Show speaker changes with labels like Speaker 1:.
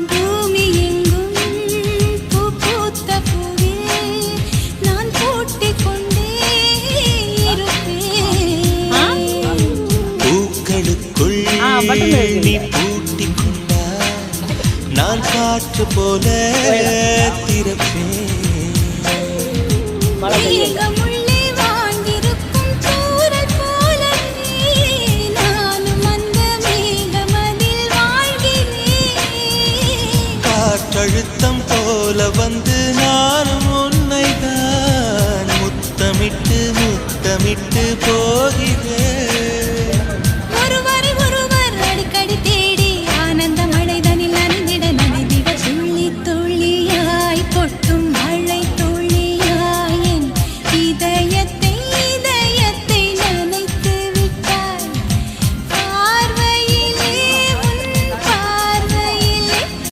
Speaker 1: பூமி எங்கும் பூ பூத்த பூவே நான் பூட்டிக் கொண்டே இருப்பேன். பூக்களுக்குள் நீ பூட்டிக் கொண்டாய், நான் காற்று போல திறப்பேன். அழுத்தம் போல வந்து நானும் உன்னை தான் முத்தமிட்டு முத்தமிட்டு போ